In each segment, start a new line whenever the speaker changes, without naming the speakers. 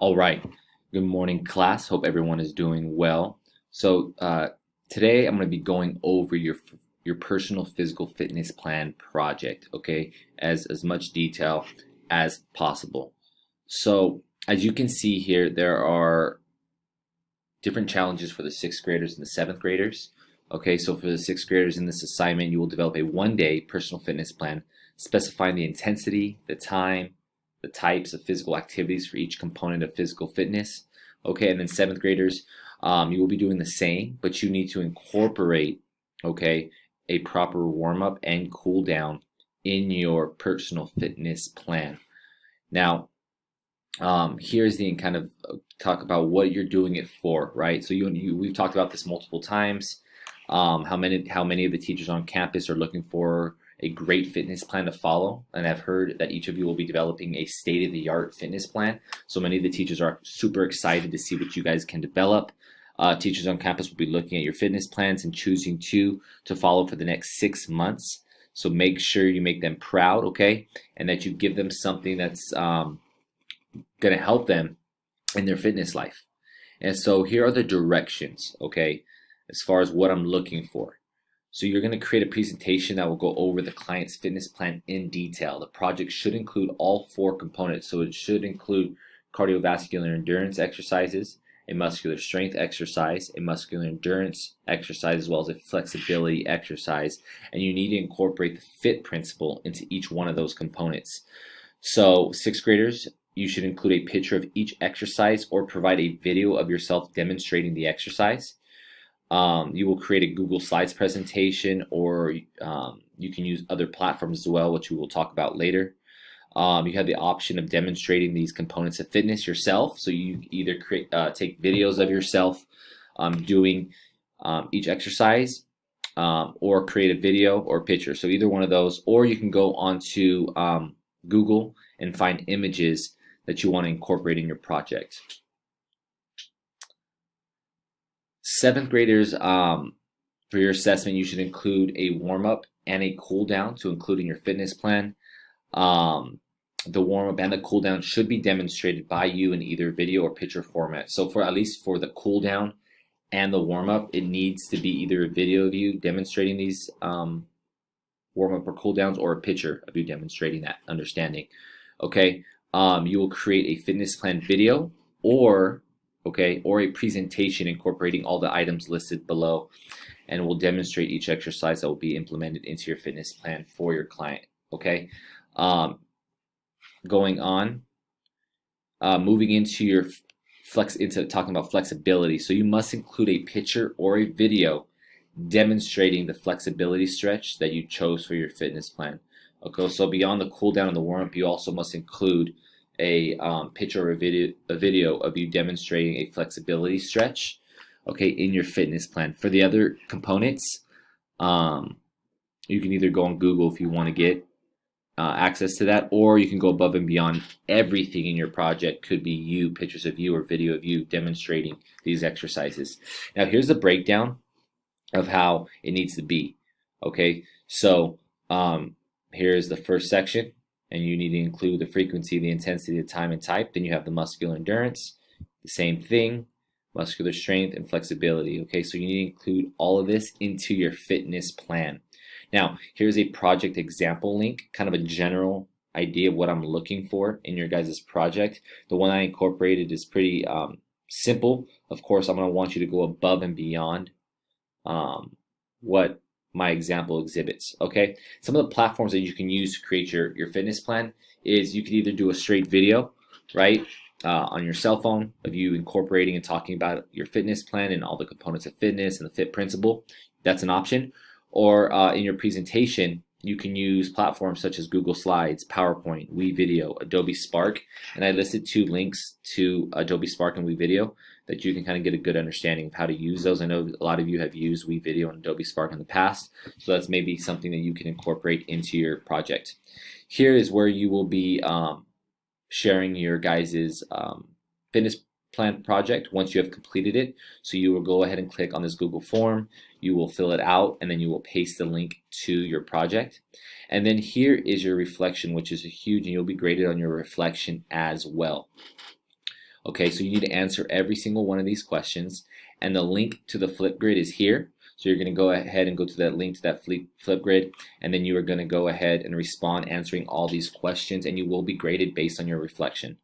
All right. Good morning, class. Hope everyone is doing well. Today I'm going to be going over your personal physical fitness plan project, okay, as much detail as possible. So, as you can see here, there are different challenges for the sixth graders and the seventh graders. Okay, so for the sixth graders in this assignment, you will develop a one-day personal fitness plan specifying the intensity, the time, the types of physical activities for each component of physical fitness. Okay, and then seventh graders, you will be doing the same, but you need to incorporate, okay, a proper warm-up and cool down in your personal fitness plan. Now, here's the kind of talk about what you're doing it for, right? So we've talked about this multiple times. How many of the teachers on campus are looking for a great fitness plan to follow, and I've heard that each of you will be developing a state-of-the-art fitness plan. So many of the teachers are super excited to see what you guys can develop. Teachers on campus will be looking at your fitness plans and choosing two to follow for the next 6 months. So make sure you make them proud, okay, and that you give them something that's going to help them in their fitness life. And so here are the directions, okay, as far as what I'm looking for. So you're going to create a presentation that will go over the client's fitness plan in detail. The project should include all 4 components. So it should include cardiovascular endurance exercises, a muscular strength exercise, a muscular endurance exercise, as well as a flexibility exercise. And you need to incorporate the FIT principle into each one of those components. So sixth graders, you should include a picture of each exercise or provide a video of yourself demonstrating the exercise. You will create a Google Slides presentation, or you can use other platforms as well, which we will talk about later. You have the option of demonstrating these components of fitness yourself. So you either take videos of yourself doing each exercise, or create a video or picture. So either one of those, or you can go onto Google and find images that you want to incorporate in your project. Seventh graders, for your assessment, you should include a warm-up and a cool-down to include in your fitness plan. The warm-up and the cool-down should be demonstrated by you in either video or picture format. So for at least for the cool-down and the warm-up, it needs to be either a video of you demonstrating these warm-up or cool-downs, or a picture of you demonstrating that understanding. Okay, you will create a fitness plan video or a presentation incorporating all the items listed below, and will demonstrate each exercise that will be implemented into your fitness plan for your client. Okay, going on, moving into your talking about flexibility. So you must include a picture or a video demonstrating the flexibility stretch that you chose for your fitness plan. Okay, so beyond the cool down and the warm up, you also must include a picture or a video of you demonstrating a flexibility stretch, okay, in your fitness plan. For the other components, you can either go on Google if you want to get access to that, or you can go above and beyond. Everything in your project could be you, pictures of you or video of you demonstrating these exercises. Now here's the breakdown of how it needs to be. Okay, so here's the first section, and you need to include the frequency, the intensity, the time, and type. Then you have the muscular endurance, the same thing, muscular strength, and flexibility. Okay, so you need to include all of this into your fitness plan. Now, here's a project example link, kind of a general idea of what I'm looking for in your guys' project. The one I incorporated is pretty simple. Of course, I'm going to want you to go above and beyond what my example exhibits. Okay, some of the platforms that you can use to create your fitness plan is you could either do a straight video, right, on your cell phone of you incorporating and talking about your fitness plan and all the components of fitness and the FIT principle. That's an option. Or in your presentation, you can use platforms such as Google Slides, PowerPoint, WeVideo, Adobe Spark, and I listed 2 links to Adobe Spark and WeVideo that you can kind of get a good understanding of how to use those. I know a lot of you have used WeVideo and Adobe Spark in the past, so that's maybe something that you can incorporate into your project. Here is where you will be sharing your guys' fitness plan project once you have completed it. So you will go ahead and click on this Google form, you will fill it out, and then you will paste the link to your project. And then here is your reflection, which is huge, and you'll be graded on your reflection as well. Okay, so you need to answer every single one of these questions, and the link to the Flipgrid is here. So you're going to go ahead and go to that link to that Flipgrid, and then you are going to go ahead and respond answering all these questions, and you will be graded based on your reflection.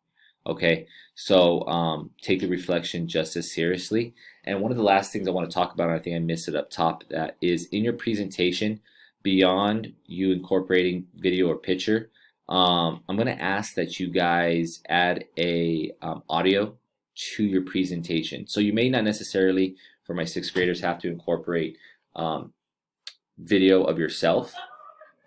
Okay, so take the reflection just as seriously. And one of the last things I want to talk about, and I think I missed it up top, that is in your presentation, beyond you incorporating video or picture, I'm going to ask that you guys add a audio to your presentation. So you may not necessarily, for my sixth graders, have to incorporate video of yourself,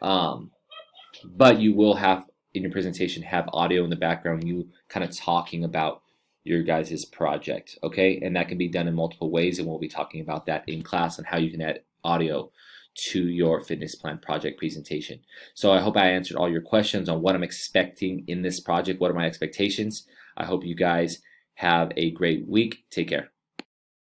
but you will have in your presentation have audio in the background, you kind of talking about your guys' project, okay? And that can be done in multiple ways, and we'll be talking about that in class and how you can add audio to your fitness plan project presentation. So I hope I answered all your questions on what I'm expecting in this project. What are my expectations? I hope you guys have a great week. Take care.